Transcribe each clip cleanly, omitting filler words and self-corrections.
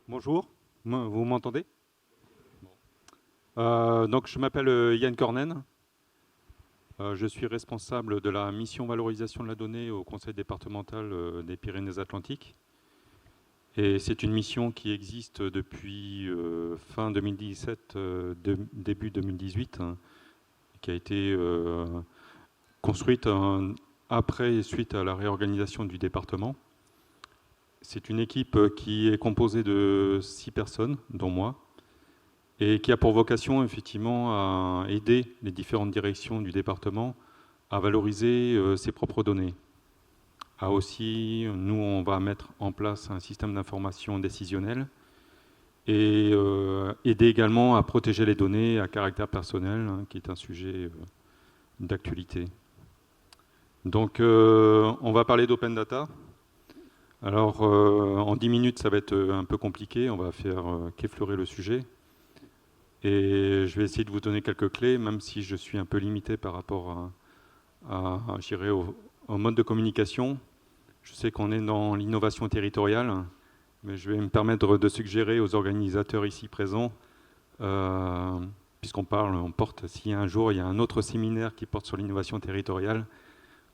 Bonjour, vous m'entendez? Donc je m'appelle Yann Cornen. Je suis responsable de la mission valorisation de la donnée au conseil départemental des Pyrénées-Atlantiques. Et c'est une mission qui existe depuis fin 2017, début 2018, hein, qui a été construite après et suite à la réorganisation du département. C'est une équipe qui est composée de 6 personnes, dont moi, et qui a pour vocation effectivement à aider les différentes directions du département à valoriser ses propres données. Nous, on va mettre en place un système d'information décisionnelle et aider également à protéger les données à caractère personnel, hein, qui est un sujet d'actualité. Donc, on va parler d'open data. Alors, en 10 minutes, ça va être un peu compliqué. On va faire qu'effleurer le sujet. Et je vais essayer de vous donner quelques clés, même si je suis un peu limité par rapport au mode de communication. Je sais qu'on est dans l'innovation territoriale, mais je vais me permettre de suggérer aux organisateurs ici présents, puisqu'on porte, si un jour il y a un autre séminaire qui porte sur l'innovation territoriale,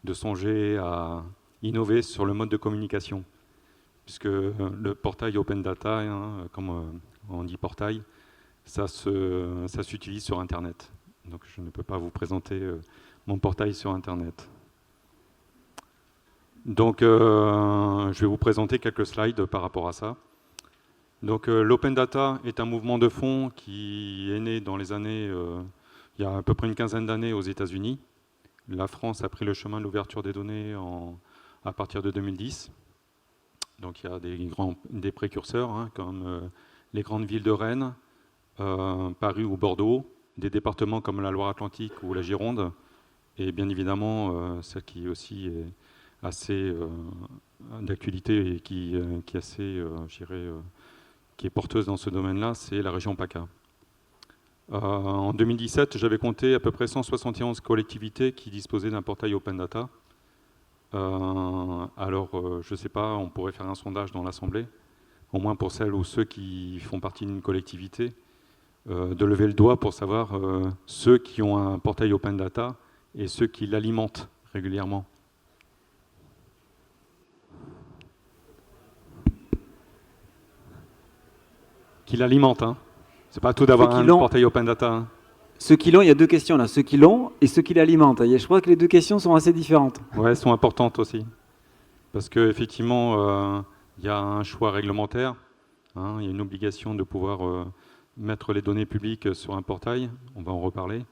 de songer à innover sur le mode de communication. Puisque le portail Open Data, hein, comme on dit portail, ça s'utilise sur Internet. Donc je ne peux pas vous présenter mon portail sur Internet. Donc je vais vous présenter quelques slides par rapport à ça. Donc l'open data est un mouvement de fond qui est né dans les années, il y a à peu près une quinzaine d'années aux États-Unis. La France a pris le chemin de l'ouverture des données à partir de 2010. Donc il y a des précurseurs, hein, comme les grandes villes de Rennes, Paris ou Bordeaux, des départements comme la Loire-Atlantique ou la Gironde, et bien évidemment celle qui aussi est assez d'actualité et qui est assez, qui est porteuse dans ce domaine-là, c'est la région PACA. En 2017, j'avais compté à peu près 171 collectivités qui disposaient d'un portail Open Data. Je ne sais pas, on pourrait faire un sondage dans l'Assemblée, au moins pour celles ou ceux qui font partie d'une collectivité, de lever le doigt pour savoir ceux qui ont un portail Open Data et ceux qui l'alimentent régulièrement. Qui l'alimentent, hein. C'est pas tout d'avoir un portail Open Data. Hein. Ceux qui l'ont, il y a deux questions là, ceux qui l'ont et ceux qui l'alimentent. Je crois que les deux questions sont assez différentes. Ouais, elles sont importantes aussi. Parce qu'effectivement, il y a un choix réglementaire, hein, il y a une obligation de pouvoir mettre les données publiques sur un portail, on va en reparler,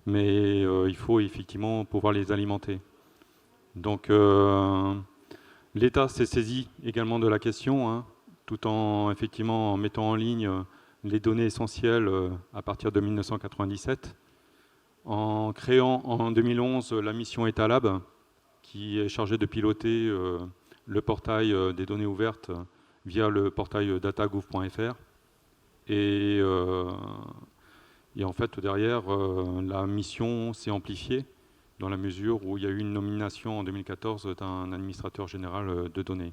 mais il faut effectivement pouvoir les alimenter. Donc l'État s'est saisi également de la question, hein, tout en effectivement en mettant en ligne les données essentielles à partir de 1997, en créant en 2011 la mission Etalab, qui est chargée de piloter le portail des données ouvertes via le portail datagouv.fr. Et en fait, derrière, la mission s'est amplifiée dans la mesure où il y a eu une nomination en 2014 d'un administrateur général de données.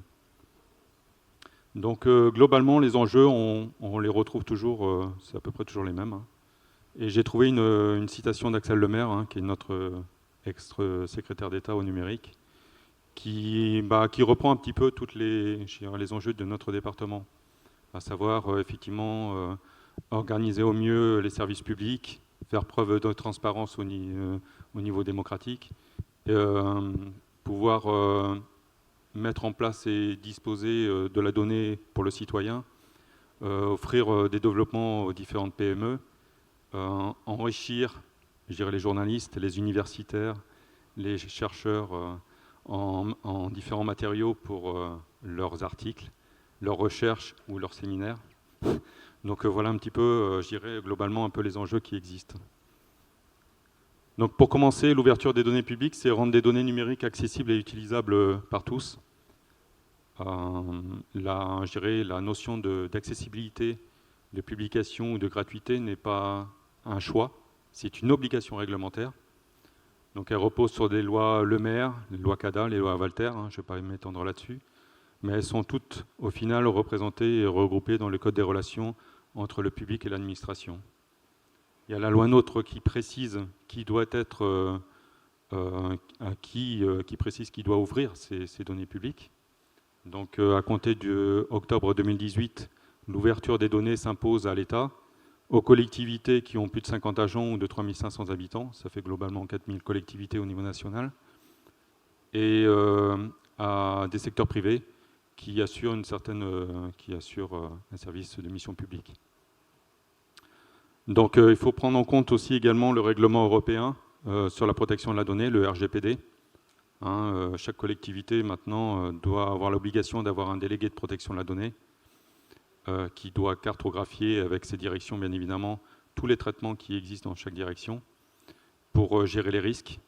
Donc globalement, les enjeux, on les retrouve toujours, c'est à peu près toujours les mêmes. Hein. Et j'ai trouvé une citation d'Axel Lemaire, hein, qui est notre ex-secrétaire d'État au numérique, qui reprend un petit peu tous les enjeux de notre département, à savoir effectivement organiser au mieux les services publics, faire preuve de transparence au niveau démocratique, pouvoir mettre en place et disposer de la donnée pour le citoyen, offrir des développements aux différentes PME, enrichir, je dirais, les journalistes, les universitaires, les chercheurs en différents matériaux pour leurs articles, leurs recherches ou leurs séminaires. Donc voilà un petit peu, je dirais, globalement un peu les enjeux qui existent. Donc pour commencer, l'ouverture des données publiques, c'est rendre des données numériques accessibles et utilisables par tous. Je dirais, la notion d'accessibilité, de publication ou de gratuité n'est pas un choix, c'est une obligation réglementaire. Donc elle repose sur des lois Le Maire, les lois CADA, les lois Walter, hein, je ne vais pas m'étendre là-dessus. mais elles sont toutes, au final, représentées et regroupées dans le Code des relations entre le public et l'administration. Il y a la loi NOTRe qui précise qui doit être, qui précise qui doit ouvrir ces données publiques. Donc, à compter d'octobre 2018, l'ouverture des données s'impose à l'État, aux collectivités qui ont plus de 50 agents ou de 3500 habitants, ça fait globalement 4000 collectivités au niveau national, et à des secteurs privés qui assurent un service de mission publique. Donc il faut prendre en compte aussi également le règlement européen sur la protection de la donnée, le RGPD. Chaque collectivité maintenant doit avoir l'obligation d'avoir un délégué de protection de la donnée qui doit cartographier avec ses directions, bien évidemment, tous les traitements qui existent dans chaque direction pour gérer les risques,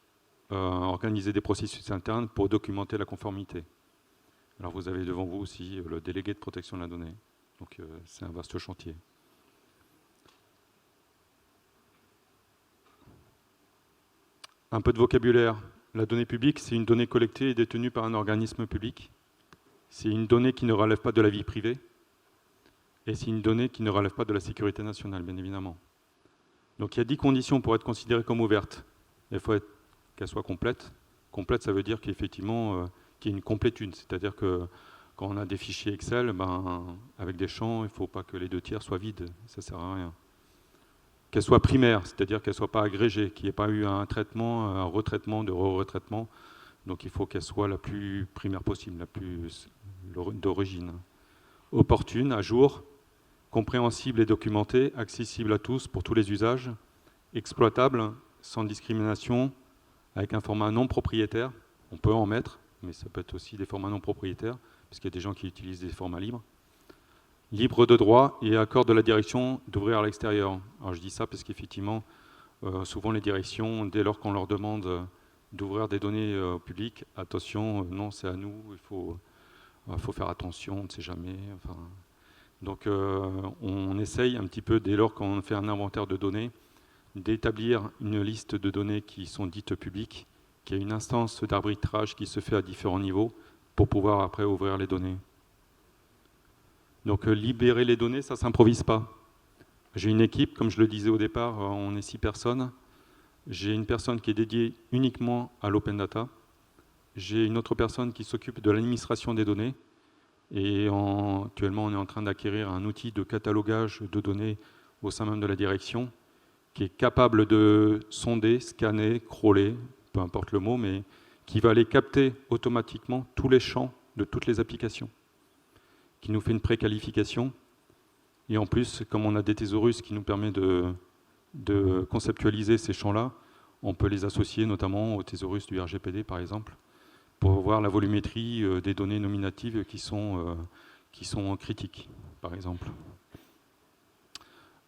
organiser des processus internes pour documenter la conformité. Alors vous avez devant vous aussi le délégué de protection de la donnée. Donc c'est un vaste chantier. Un peu de vocabulaire. La donnée publique, c'est une donnée collectée et détenue par un organisme public. C'est une donnée qui ne relève pas de la vie privée. Et c'est une donnée qui ne relève pas de la sécurité nationale, bien évidemment. Donc il y a 10 conditions pour être considérée comme ouverte. Il faut qu'elle soit complète. Complète, ça veut dire qu'effectivement, qu'il y ait une complétude. C'est-à-dire que quand on a des fichiers Excel, avec des champs, il ne faut pas que les 2/3 soient vides. Ça ne sert à rien. Qu'elle soit primaire, c'est-à-dire qu'elle ne soit pas agrégée, qu'il n'y ait pas eu un traitement, un retraitement, de re-retraitement. Donc il faut qu'elle soit la plus primaire possible, la plus d'origine. Opportune, à jour, compréhensible et documentée, accessible à tous pour tous les usages, exploitable, sans discrimination, avec un format non propriétaire. On peut en mettre, mais ça peut être aussi des formats non propriétaires, puisqu'il y a des gens qui utilisent des formats libres. Libre de droit et accord de la direction d'ouvrir à l'extérieur. Alors je dis ça parce qu'effectivement, souvent les directions, dès lors qu'on leur demande d'ouvrir des données au public, attention, non, c'est à nous, il faut faire attention, on ne sait jamais. Enfin, donc on essaye un petit peu, dès lors qu'on fait un inventaire de données, d'établir une liste de données qui sont dites publiques, qu'il y a une instance d'arbitrage qui se fait à différents niveaux pour pouvoir après ouvrir les données. Donc libérer les données, ça ne s'improvise pas. J'ai une équipe, comme je le disais au départ, on est 6 personnes. J'ai une personne qui est dédiée uniquement à l'open data. J'ai une autre personne qui s'occupe de l'administration des données. Et actuellement, on est en train d'acquérir un outil de catalogage de données au sein même de la direction, qui est capable de sonder, scanner, crawler, peu importe le mot, mais qui va aller capter automatiquement tous les champs de toutes les applications, qui nous fait une préqualification. Et en plus, comme on a des thésaurus qui nous permet de conceptualiser ces champs-là, on peut les associer notamment aux thésaurus du RGPD, par exemple, pour voir la volumétrie des données nominatives qui sont critiques, par exemple.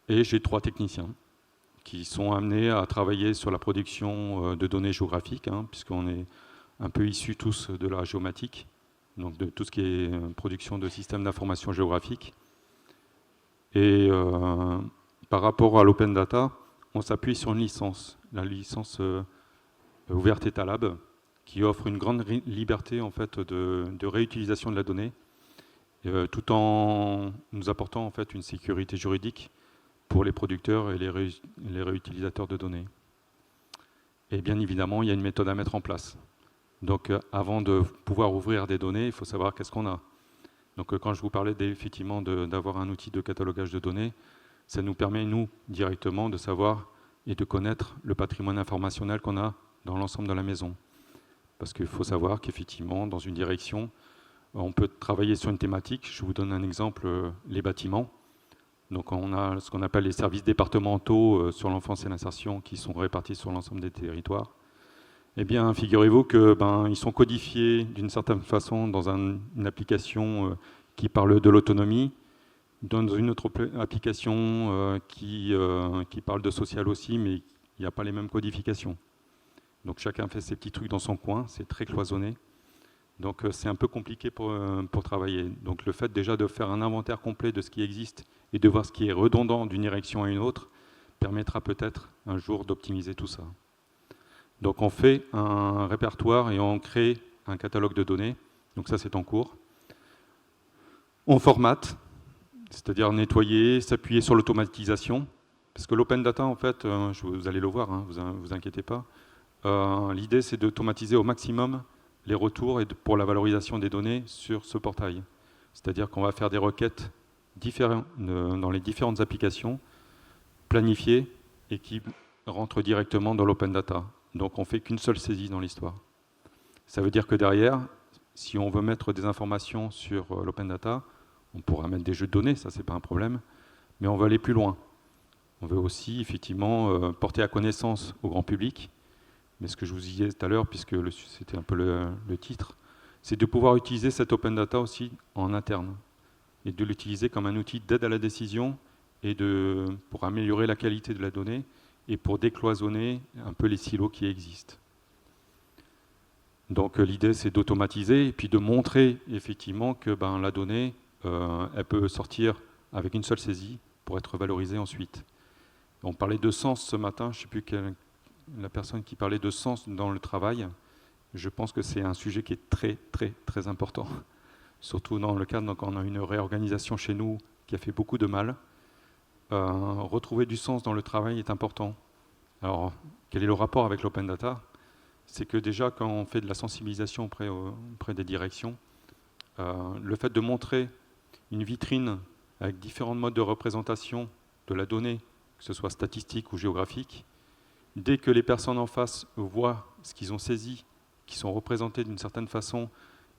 Et j'ai 3 techniciens qui sont amenés à travailler sur la production de données géographiques, puisqu'on est un peu issus tous de la géomatique, donc de tout ce qui est production de systèmes d'information géographique. Et par rapport à l'open data, on s'appuie sur une licence, la licence ouverte Etalab, qui offre une grande liberté en fait, de réutilisation de la donnée, tout en nous apportant en fait, une sécurité juridique pour les producteurs et les réutilisateurs de données. Et bien évidemment, il y a une méthode à mettre en place. Donc avant de pouvoir ouvrir des données, il faut savoir qu'est-ce qu'on a. Donc quand je vous parlais effectivement d'avoir un outil de catalogage de données, ça nous permet, nous, directement, de savoir et de connaître le patrimoine informationnel qu'on a dans l'ensemble de la maison. Parce qu'il faut savoir qu'effectivement, dans une direction, on peut travailler sur une thématique. Je vous donne un exemple, les bâtiments. Donc on a ce qu'on appelle les services départementaux sur l'enfance et l'insertion qui sont répartis sur l'ensemble des territoires. Eh bien, figurez-vous qu'ils sont codifiés d'une certaine façon dans une application qui parle de l'autonomie, dans une autre application qui parle de social aussi, mais il n'y a pas les mêmes codifications. Donc chacun fait ses petits trucs dans son coin, c'est très cloisonné. Donc c'est un peu compliqué pour travailler. Donc le fait déjà de faire un inventaire complet de ce qui existe et de voir ce qui est redondant d'une direction à une autre permettra peut-être un jour d'optimiser tout ça. Donc on fait un répertoire et on crée un catalogue de données. Donc ça c'est en cours. On formate, c'est-à-dire nettoyer, s'appuyer sur l'automatisation. Parce que l'open data, en fait, vous allez le voir, hein, vous inquiétez pas. L'idée, c'est d'automatiser au maximum les retours pour la valorisation des données sur ce portail. C'est-à-dire qu'on va faire des requêtes dans les différentes applications, planifiées et qui rentrent directement dans l'open data. Donc on ne fait qu'une seule saisie dans l'histoire. Ça veut dire que derrière, si on veut mettre des informations sur l'open data, on pourra mettre des jeux de données, ça c'est pas un problème, mais on veut aller plus loin. On veut aussi effectivement porter à connaissance au grand public, mais ce que je vous disais tout à l'heure, puisque c'était un peu le titre, c'est de pouvoir utiliser cette open data aussi en interne, et de l'utiliser comme un outil d'aide à la décision, et pour améliorer la qualité de la donnée, et pour décloisonner un peu les silos qui existent. Donc l'idée c'est d'automatiser, et puis de montrer effectivement que la donnée, elle peut sortir avec une seule saisie pour être valorisée ensuite. On parlait de sens ce matin, je ne sais plus la personne qui parlait de sens dans le travail. Je pense que c'est un sujet qui est très très très important, surtout dans le cadre quand on a une réorganisation chez nous qui a fait beaucoup de mal. Retrouver du sens dans le travail est important. Alors, quel est le rapport avec l'open data ? C'est que déjà, quand on fait de la sensibilisation auprès des directions, le fait de montrer une vitrine avec différents modes de représentation de la donnée, que ce soit statistique ou géographique, dès que les personnes en face voient ce qu'ils ont saisi, qui sont représentés d'une certaine façon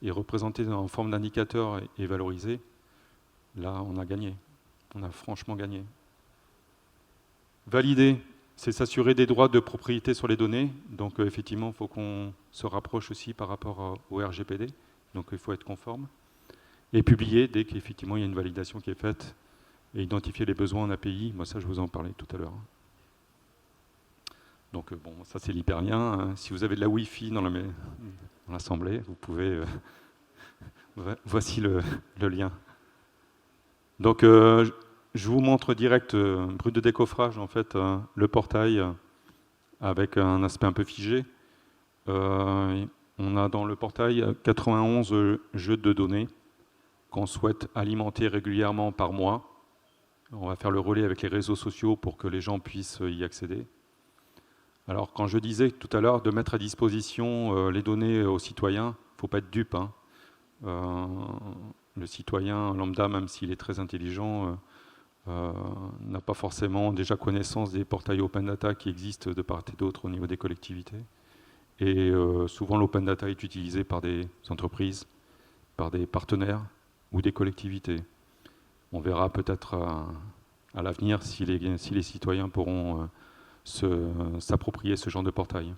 et représentés en forme d'indicateur et valorisés, là, on a gagné. On a franchement gagné. Valider, c'est s'assurer des droits de propriété sur les données. Donc, effectivement, il faut qu'on se rapproche aussi par rapport au RGPD. Donc, il faut être conforme. Et publier dès qu'effectivement il y a une validation qui est faite et identifier les besoins en API. Moi, ça, je vous en parlais tout à l'heure. Donc, bon, ça, c'est l'hyperlien. Si vous avez de la Wi-Fi dans l'assemblée, vous pouvez... voici le lien. Donc, je vous montre direct, brut de décoffrage, en fait, le portail avec un aspect un peu figé. On a dans le portail 91 jeux de données qu'on souhaite alimenter régulièrement par mois. On va faire le relais avec les réseaux sociaux pour que les gens puissent y accéder. Alors, quand je disais tout à l'heure de mettre à disposition les données aux citoyens, il ne faut pas être dupe. Hein. Le citoyen lambda, même s'il est très intelligent, n'a pas forcément déjà connaissance des portails open data qui existent de part et d'autre au niveau des collectivités. Et souvent, l'open data est utilisé par des entreprises, par des partenaires ou des collectivités. On verra peut-être à l'avenir si les citoyens pourront s'approprier ce genre de portail.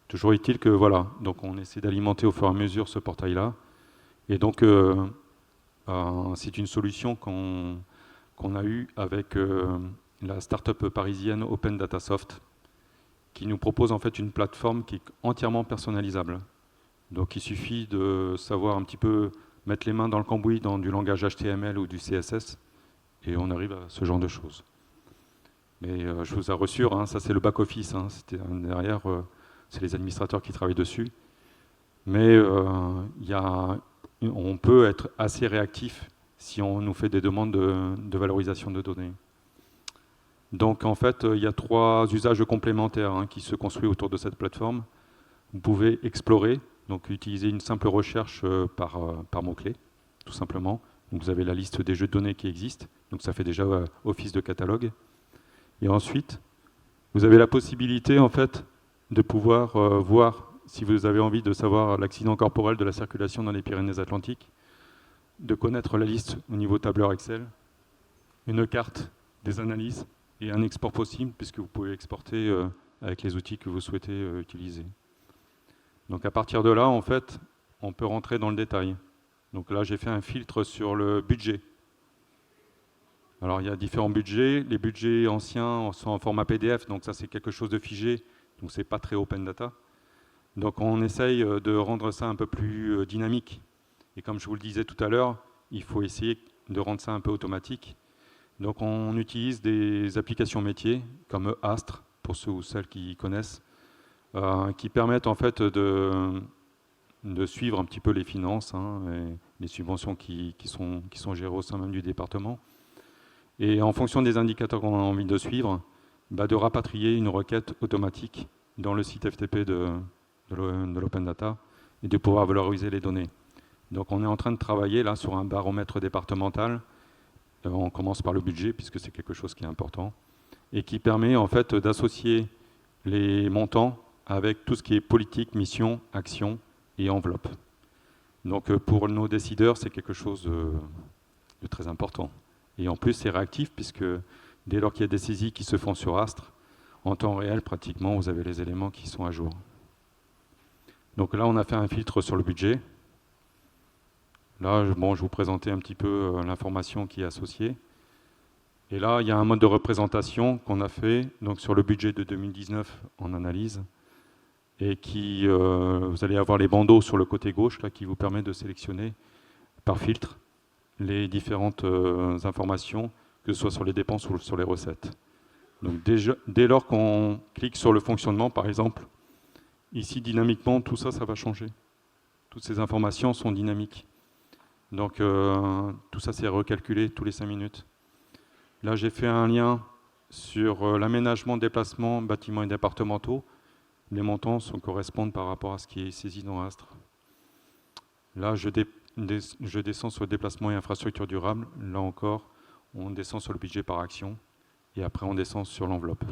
Toujours est-il que voilà, donc on essaie d'alimenter au fur et à mesure ce portail-là. Et donc, c'est une solution qu'on a eue avec la start-up parisienne Open Data Soft, qui nous propose en fait une plateforme qui est entièrement personnalisable. Donc il suffit de savoir un petit peu mettre les mains dans le cambouis dans du langage HTML ou du CSS, et on arrive à ce genre de choses. Mais je vous rassure, hein, ça c'est le back-office, hein, derrière, c'est les administrateurs qui travaillent dessus. Mais on peut être assez réactif si on nous fait des demandes de valorisation de données. Donc en fait, il y a 3 usages complémentaires qui se construisent autour de cette plateforme. Vous pouvez explorer, donc utiliser une simple recherche par mots-clés, tout simplement. Donc vous avez la liste des jeux de données qui existent, donc ça fait déjà office de catalogue. Et ensuite, vous avez la possibilité en fait de pouvoir voir, si vous avez envie de savoir l'accident corporel de la circulation dans les Pyrénées-Atlantiques, de connaître la liste au niveau tableur Excel, une carte des analyses et un export possible, puisque vous pouvez exporter avec les outils que vous souhaitez utiliser. Donc à partir de là, en fait, on peut rentrer dans le détail. Donc là, j'ai fait un filtre sur le budget. Alors il y a différents budgets. Les budgets anciens sont en format PDF, donc ça c'est quelque chose de figé, donc c'est pas très open data. Donc on essaye de rendre ça un peu plus dynamique. Et comme je vous le disais tout à l'heure, il faut essayer de rendre ça un peu automatique. Donc on utilise des applications métiers comme Astre, pour ceux ou celles qui connaissent, qui permettent en fait de suivre un petit peu les finances, et les subventions qui sont gérées au sein même du département. Et en fonction des indicateurs qu'on a envie de suivre, de rapatrier une requête automatique dans le site FTP de l'Open Data et de pouvoir valoriser les données. Donc on est en train de travailler là sur un baromètre départemental. On commence par le budget puisque c'est quelque chose qui est important et qui permet en fait d'associer les montants avec tout ce qui est politique, mission, action et enveloppe. Donc pour nos décideurs, c'est quelque chose de très important. Et en plus, c'est réactif puisque dès lors qu'il y a des saisies qui se font sur Astre, en temps réel, pratiquement, vous avez les éléments qui sont à jour. Donc là, on a fait un filtre sur le budget. Là, je vous présentais un petit peu l'information qui est associée. Et là, il y a un mode de représentation qu'on a fait donc sur le budget de 2019 en analyse et qui, vous allez avoir les bandeaux sur le côté gauche là, qui vous permet de sélectionner par filtre les différentes informations, que ce soit sur les dépenses ou sur les recettes. Donc dès lors qu'on clique sur le fonctionnement, par exemple, ici dynamiquement, tout ça, ça va changer. Toutes ces informations sont dynamiques. Donc tout ça, c'est recalculé tous les 5 minutes. Là, j'ai fait un lien sur l'aménagement, déplacement, bâtiments et départementaux. Les montants correspondent par rapport à ce qui est saisi dans Astre. Là, je descends sur le déplacement et infrastructure durable. Là encore, on descend sur le budget par action. Et après, on descend sur l'enveloppe.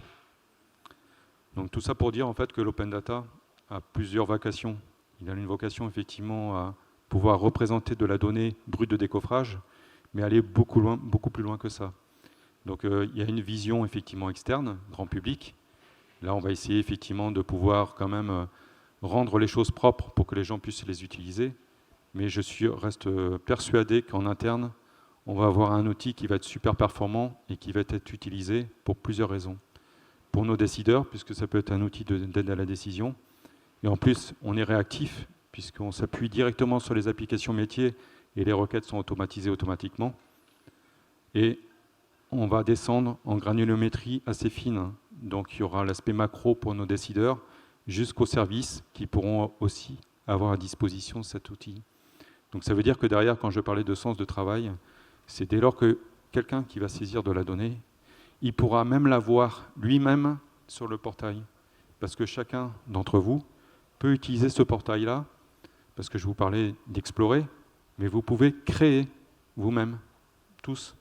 Donc tout ça pour dire en fait que l'Open Data a plusieurs vocations. Il a une vocation effectivement à pouvoir représenter de la donnée brute de décoffrage, mais aller beaucoup plus loin que ça. Donc il y a une vision effectivement externe, grand public. Là, on va essayer effectivement de pouvoir quand même rendre les choses propres pour que les gens puissent les utiliser. Mais reste persuadé qu'en interne, on va avoir un outil qui va être super performant et qui va être utilisé pour plusieurs raisons. Pour nos décideurs, puisque ça peut être un outil d'aide à la décision. Et en plus, on est réactif, puisqu'on s'appuie directement sur les applications métiers et les requêtes sont automatisées automatiquement. Et on va descendre en granulométrie assez fine. Donc il y aura l'aspect macro pour nos décideurs, jusqu'aux services qui pourront aussi avoir à disposition cet outil. Donc ça veut dire que derrière, quand je parlais de sens de travail, c'est dès lors que quelqu'un qui va saisir de la donnée, il pourra même la voir lui-même sur le portail. Parce que chacun d'entre vous peut utiliser ce portail-là, parce que je vous parlais d'explorer, mais vous pouvez créer vous-même, tous.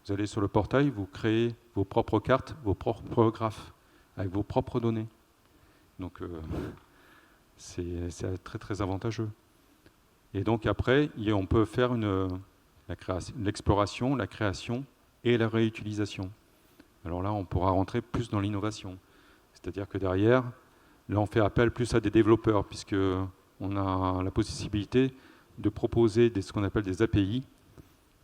Vous allez sur le portail, vous créez vos propres cartes, vos propres graphes, avec vos propres données. Donc c'est très très avantageux. Et donc après, on peut faire l'exploration, la création et la réutilisation. Alors là, on pourra rentrer plus dans l'innovation. C'est-à-dire que derrière, là, on fait appel plus à des développeurs, puisqu'on a la possibilité de proposer ce qu'on appelle des API.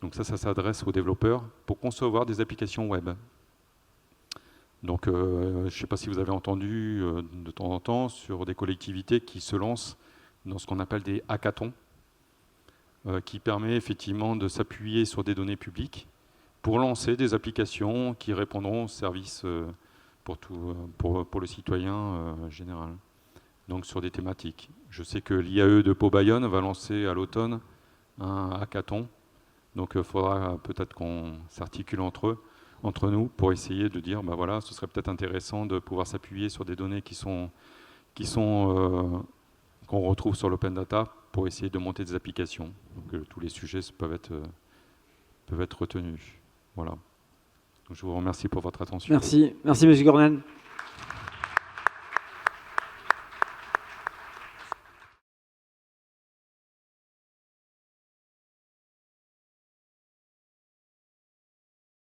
Donc ça s'adresse aux développeurs pour concevoir des applications web. Donc je ne sais pas si vous avez entendu de temps en temps sur des collectivités qui se lancent dans ce qu'on appelle des hackathons, qui permet effectivement de s'appuyer sur des données publiques pour lancer des applications qui répondront aux services pour le citoyen général. Donc sur des thématiques. Je sais que l'IAE de Pau-Bayonne va lancer à l'automne un hackathon. Donc il faudra peut-être qu'on s'articule entre nous pour essayer de dire, voilà, ce serait peut-être intéressant de pouvoir s'appuyer sur des données qu'on retrouve sur l'Open Data pour essayer de monter des applications. Donc tous les sujets peuvent être retenus. Voilà. Donc, je vous remercie pour votre attention. Merci, merci Monsieur Cornel.